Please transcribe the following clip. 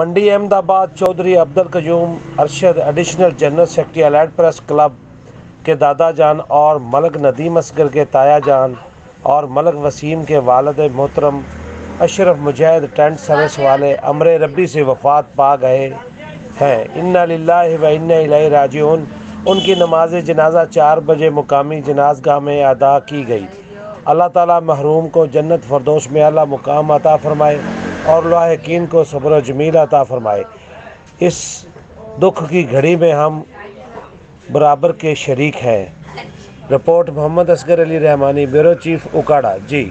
मंडी Ahmadabad Chaudhary Abdul Qayyum Arshad additional general secretary allied press club के दादा जान और मलक नदीम असगर के ताया जान और मलक वसीम के वालिद मोहतरम अशरफ मुजाहिद टेंट सर्विस वाले अमर रब्बी से वफ़ात पा गए हैं। इन्ना लिल्लाहि व इन्ना इलैहि राजिऊन। उनकी नमाज जनाजा 4 बजे मुकामी जनाजगाह में अदा की गई। अल्लाह ताला महरूम को जन्नत फरदौस में आला मुकाम अता फ़रमाए और लाहिकीन को सब्र जमील अता फ़रमाए। इस दुख की घड़ी में हम बराबर के शरीक हैं। Report Mohammad Asghar Ali Rahmani, bureau chief Okara. जी।